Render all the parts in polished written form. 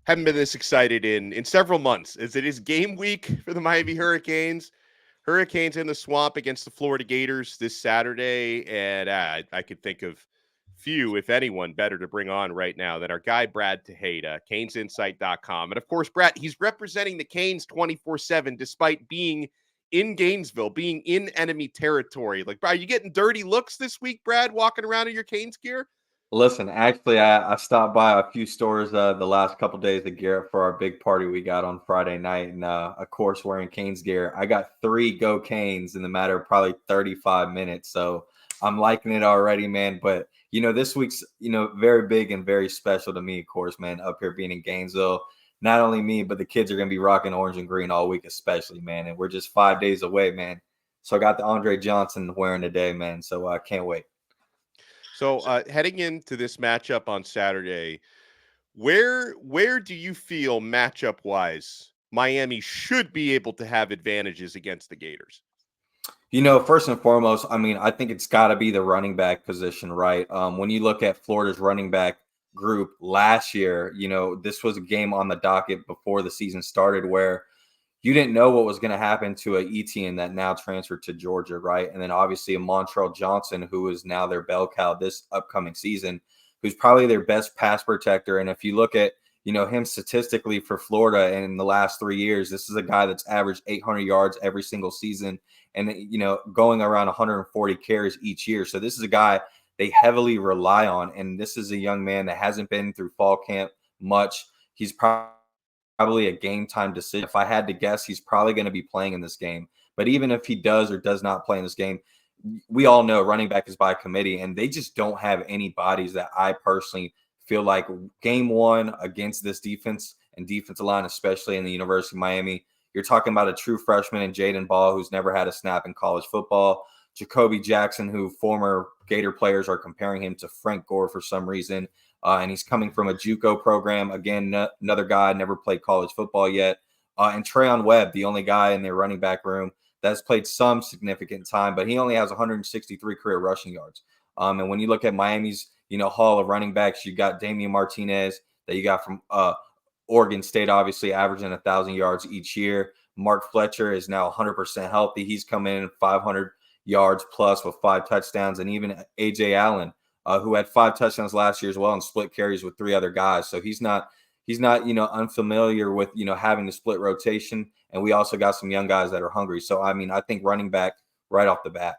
Haven't been this excited in several months, as it is game week for the Miami Hurricanes. Hurricanes in the swamp against the Florida Gators this Saturday, and I could think of few, if anyone, better to bring on right now than our guy Brad Tejeda, CanesInsight.com. And of course, Brad, he's representing the Canes 24/7, despite being in Gainesville, being in enemy territory. Like, are you getting dirty looks this week, Brad, walking around in your Canes gear? Listen, actually, I stopped by a few stores the last couple days at Garrett for our big party we got on Friday night, and of course, wearing Canes gear. I got 3 Go Canes in the matter of probably 35 minutes, so I'm liking it already, man. But this week's very big and very special to me, of course, man. Up here being in Gainesville, not only me, but the kids are gonna be rocking orange and green all week, especially, man. And we're just 5 days away, man. So I got the Andre Johnson wearing today, man. So I can't wait. So heading into this matchup on Saturday, where do you feel matchup wise Miami should be able to have advantages against the Gators? First and foremost, I mean, I think it's got to be the running back position, right? When you look at Florida's running back group last year, this was a game on the docket before the season started where you didn't know what was going to happen to a Etienne that now transferred to Georgia, right? And then obviously a Montrell Johnson, who is now their bell cow this upcoming season, who's probably their best pass protector. And if you look at, him statistically for Florida in the last 3 years, this is a guy that's averaged 800 yards every single season and, going around 140 carries each year. So this is a guy they heavily rely on. And this is a young man that hasn't been through fall camp much. He's probably a game time decision. If I had to guess, he's probably going to be playing in this game. But even if he does or does not play in this game, we all know running back is by committee, and they just don't have any bodies that I personally feel like game one against this defense and defensive line, especially in the University of Miami. You're talking about a true freshman in Jaden Ball, who's never had a snap in college football. Jacoby Jackson, who former Gator players are comparing him to Frank Gore for some reason. And he's coming from a JUCO program. Again, another guy never played college football yet. And Treyon Webb, the only guy in their running back room that's played some significant time, but he only has 163 career rushing yards. And when you look at Miami's, haul of running backs, you got Damien Martinez that you got from Oregon State, obviously averaging 1,000 yards each year. Mark Fletcher is now 100% healthy. He's coming in 500 yards plus with 5 touchdowns, and even A.J. Allen, who had 5 touchdowns last year as well and split carries with 3 other guys. So he's not unfamiliar with having to split rotation. And we also got some young guys that are hungry. So I mean, I think running back right off the bat.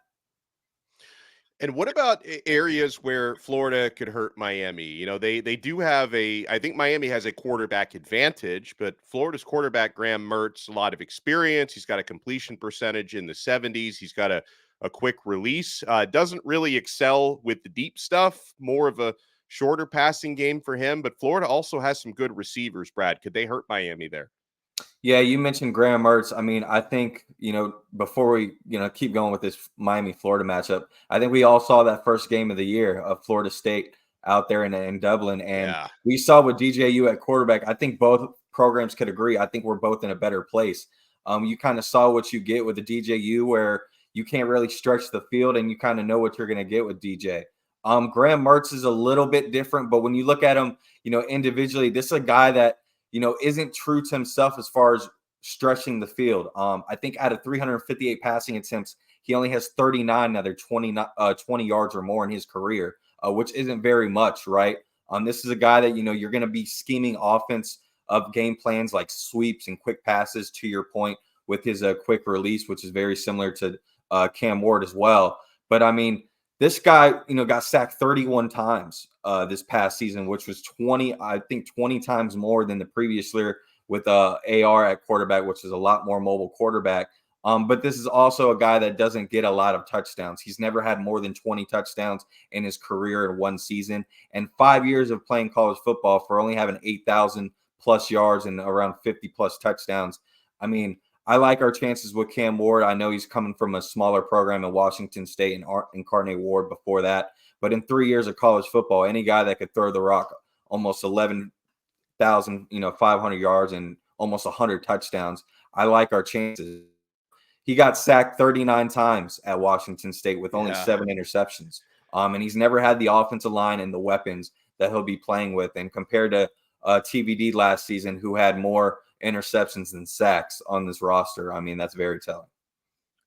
And what about areas where Florida could hurt Miami? They do have I think Miami has a quarterback advantage, but Florida's quarterback, Graham Mertz, a lot of experience. He's got a completion percentage in the 70s. He's got a quick release. Doesn't really excel with the deep stuff, more of a shorter passing game for him. But Florida also has some good receivers, Brad. Could they hurt Miami there? Yeah, you mentioned Graham Mertz. I mean, I think, before we, keep going with this Miami-Florida matchup, I think we all saw that first game of the year of Florida State out there in Dublin. And we saw with DJU at quarterback, I think both programs could agree. I think we're both in a better place. You kind of saw what you get with the DJU where you can't really stretch the field and you kind of know what you're going to get with DJ. Graham Mertz is a little bit different, but when you look at him, individually, this is a guy that, isn't true to himself as far as stretching the field. I think out of 358 passing attempts, he only has 39 now. They're 20 yards or more in his career, which isn't very much, right? This is a guy that, you're going to be scheming offense of game plans like sweeps and quick passes, to your point, with his quick release, which is very similar to Cam Ward as well. But, I mean, this guy, got sacked 31 times this past season, which was 20 times more than the previous year with AR at quarterback, which is a lot more mobile quarterback. But this is also a guy that doesn't get a lot of touchdowns. He's never had more than 20 touchdowns in his career in one season. And 5 years of playing college football for only having 8,000 plus yards and around 50 plus touchdowns. I mean, I like our chances with Cam Ward. I know he's coming from a smaller program in Washington State and Incarnate Ward before that. But in 3 years of college football, any guy that could throw the rock almost 11,000, 500 yards and almost 100 touchdowns, I like our chances. He got sacked 39 times at Washington State with only 7 interceptions. And he's never had the offensive line and the weapons that he'll be playing with. And compared to TVD last season who had more interceptions than sacks on this roster. I mean, that's very telling.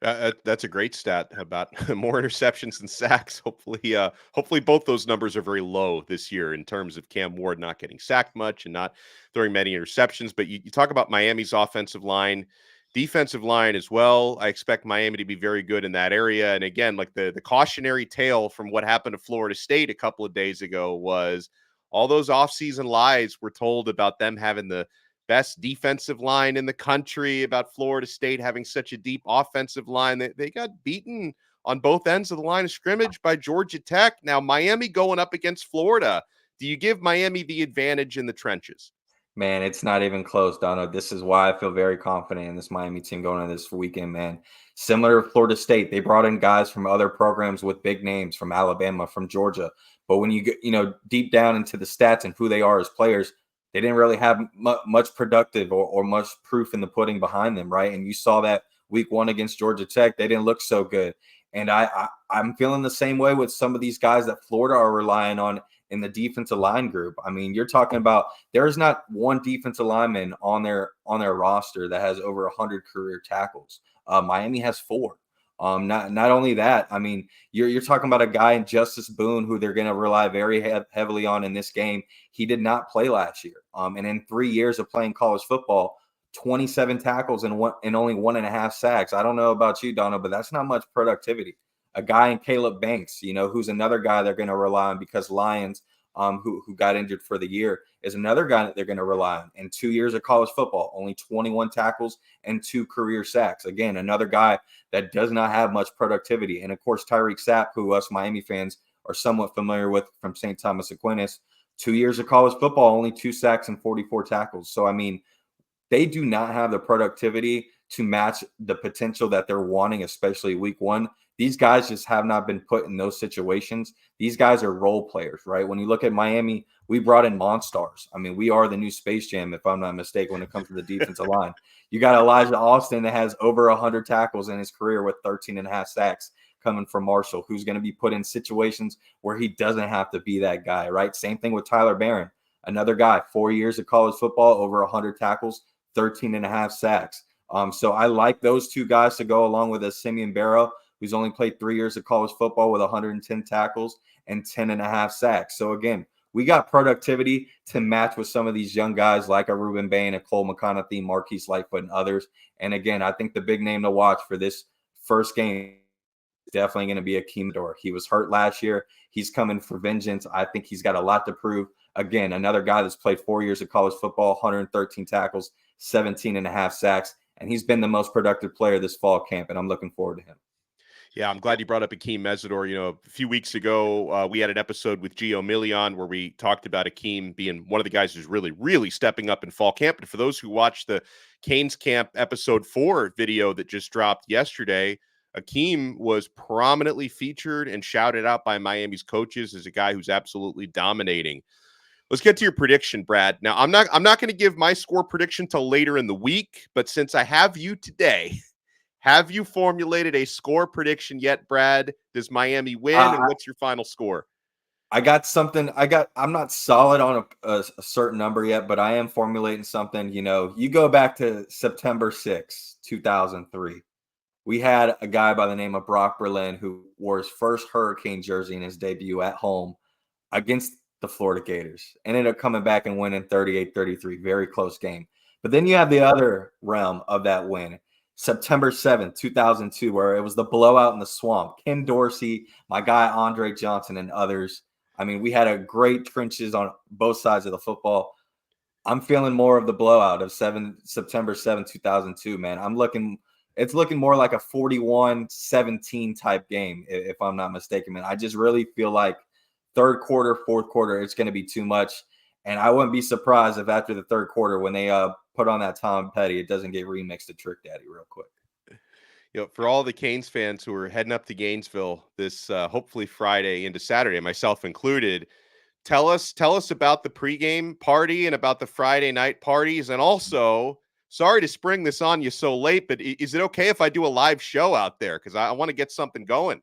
That's a great stat about more interceptions than sacks. Hopefully both those numbers are very low this year in terms of Cam Ward not getting sacked much and not throwing many interceptions. But you talk about Miami's offensive line, defensive line as well. I expect Miami to be very good in that area. And again, like the cautionary tale from what happened to Florida State a couple of days ago was all those offseason lies were told about them having the best defensive line in the country, about Florida State having such a deep offensive line. They got beaten on both ends of the line of scrimmage by Georgia Tech. Now, Miami going up against Florida. Do you give Miami the advantage in the trenches? Man, it's not even close, Dono. This is why I feel very confident in this Miami team going into this weekend, man. Similar to Florida State, they brought in guys from other programs with big names from Alabama, from Georgia. But when you get, deep down into the stats and who they are as players, they didn't really have much productive or much proof in the pudding behind them, right? And you saw that week 1 against Georgia Tech. They didn't look so good. And I'm feeling the same way with some of these guys that Florida are relying on in the defensive line group. I mean, you're talking about there's not one defensive lineman on their roster that has over 100 career tackles. Miami has 4. Not only that, I mean, you're talking about a guy in Justice Boone who they're going to rely very heavily on in this game. He did not play last year. And in 3 years of playing college football, 27 tackles and only 1.5 sacks. I don't know about you, Donna, but that's not much productivity. A guy in Caleb Banks, who's another guy they're going to rely on because Lions, who got injured for the year, is another guy that they're going to rely on. In 2 years of college football, only 21 tackles and 2 career sacks. Again, another guy that does not have much productivity. And of course, Tyreek Sapp, who us Miami fans are somewhat familiar with from St. Thomas Aquinas, 2 years of college football, only 2 sacks and 44 tackles. So, I mean, they do not have the productivity to match the potential that they're wanting, especially week 1. These guys just have not been put in those situations. These guys are role players, right? When you look at Miami, we brought in Monstars. I mean, we are the new Space Jam, if I'm not mistaken, when it comes to the defensive line. You got Elijah Alston that has over 100 tackles in his career with 13.5 sacks coming from Marshall, who's going to be put in situations where he doesn't have to be that guy, right? Same thing with Tyler Barron, another guy, 4 years of college football, over 100 tackles, 13.5 sacks. So I like those 2 guys to go along with a Simeon Barrow, who's only played 3 years of college football with 110 tackles and 10.5 sacks. So again, we got productivity to match with some of these young guys like a Rueben Bain, a Cole McConaughey, Marquise Lightfoot, and others. And again, I think the big name to watch for this first game is definitely going to be Akheem Mesidor. He was hurt last year. He's coming for vengeance. I think he's got a lot to prove. Again, another guy that's played 4 years of college football, 113 tackles, 17.5 sacks, and he's been the most productive player this fall camp, and I'm looking forward to him. Yeah, I'm glad you brought up Akheem Mesidor. A few weeks ago, we had an episode with Gio Milian where we talked about Akheem being one of the guys who's really, really stepping up in fall camp. And for those who watched the Canes Camp episode 4 video that just dropped yesterday, Akheem was prominently featured and shouted out by Miami's coaches as a guy who's absolutely dominating. Let's get to your prediction, Brad. Now, I'm not going to give my score prediction till later in the week, but since I have you today, have you formulated a score prediction yet, Brad? Does Miami win, and what's your final score? I got something. I'm not solid on a certain number yet, but I am formulating something. You go back to September 6, 2003. We had a guy by the name of Brock Berlin who wore his first Hurricane jersey in his debut at home against the Florida Gators. Ended up coming back and winning 38-33. Very close game. But then you have the other realm of that win. September 7th, 2002, where it was the blowout in the swamp. Ken Dorsey, my guy Andre Johnson, and others. I mean, we had a great trenches on both sides of the football. I'm feeling more of the blowout of September 7th, 2002, man. It's looking more like a 41-17 type game, if I'm not mistaken, man. I just really feel like third quarter, fourth quarter, it's going to be too much. And I wouldn't be surprised if after the third quarter, when they put on that Tom Petty, it doesn't get remixed to Trick Daddy real quick. For all the Canes fans who are heading up to Gainesville this hopefully Friday into Saturday, myself included, tell us about the pregame party and about the Friday night parties. And also, sorry to spring this on you so late, but is it okay if I do a live show out there? Because I want to get something going.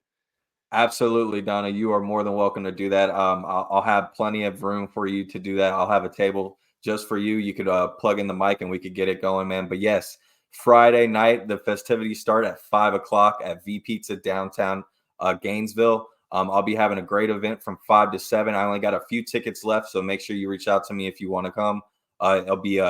Absolutely, Donna. You are more than welcome to do that. I'll have plenty of room for you to do that. I'll have a table just for you. You could plug in the mic and we could get it going, man. But yes, Friday night, the festivities start at 5 o'clock at V Pizza downtown Gainesville. I'll be having a great event from 5 to 7. I only got a few tickets left, so make sure you reach out to me if you want to come. It'll be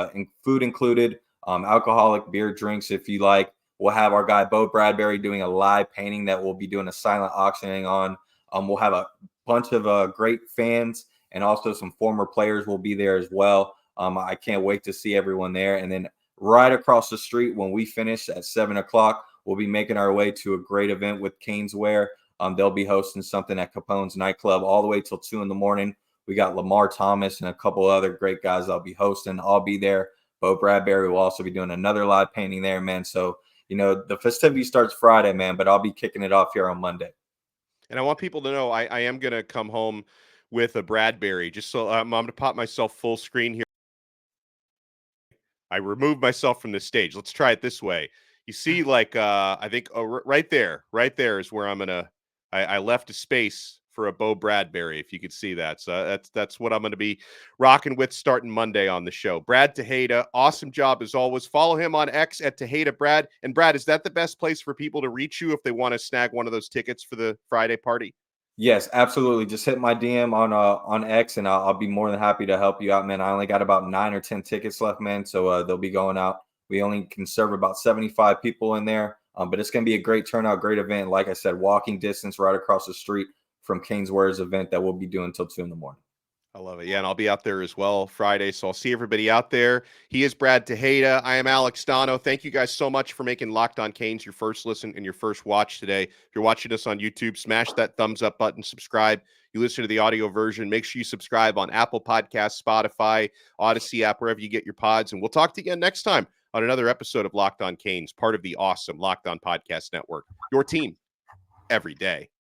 food included, alcoholic beer, drinks if you like. We'll have our guy Bo Bradbury doing a live painting that we'll be doing a silent auctioning on. We'll have a bunch of great fans and also some former players will be there as well. I can't wait to see everyone there. And then right across the street, when we finish at 7 o'clock, we'll be making our way to a great event with Caneswear. They'll be hosting something at Capone's nightclub all the way till 2 in the morning. We got Lamar Thomas and a couple other great guys that'll be hosting. I'll be there. Bo Bradbury will also be doing another live painting there, man. So, the festivity starts Friday, man, but I'll be kicking it off here on Monday. And I want people to know I am going to come home with a Bradbury, just so I'm going to pop myself full screen here. I removed myself from the stage. Let's try it this way. You see, like, I think right there is where I'm going to, I left a space for a Bo Bradbury, if you could see that. So that's what I'm going to be rocking with starting Monday on the show. Brad Tejada, awesome job as always. Follow him on X at Tejada Brad. And Brad, is that the best place for people to reach you if they want to snag one of those tickets for the Friday party? Yes, absolutely. Just hit my DM on X, and I'll be more than happy to help you out, man. I only got about 9 or 10 tickets left, man. So they'll be going out. We only can serve about 75 people in there, but it's going to be a great turnout, great event. Like I said, walking distance right across the street from Caneswear's event that we'll be doing till 2 in the morning. I love it. Yeah, and I'll be out there as well Friday, so I'll see everybody out there. He is Brad Tejada. I am Alex Dono. Thank you guys so much for making Locked On Canes your first listen and your first watch today. If you're watching us on YouTube, smash that thumbs up button, subscribe. You listen to the audio version, make sure you subscribe on Apple Podcasts, Spotify, Odyssey app, wherever you get your pods. And we'll talk to you again next time on another episode of Locked On Canes, part of the awesome Locked On Podcast Network. Your team every day.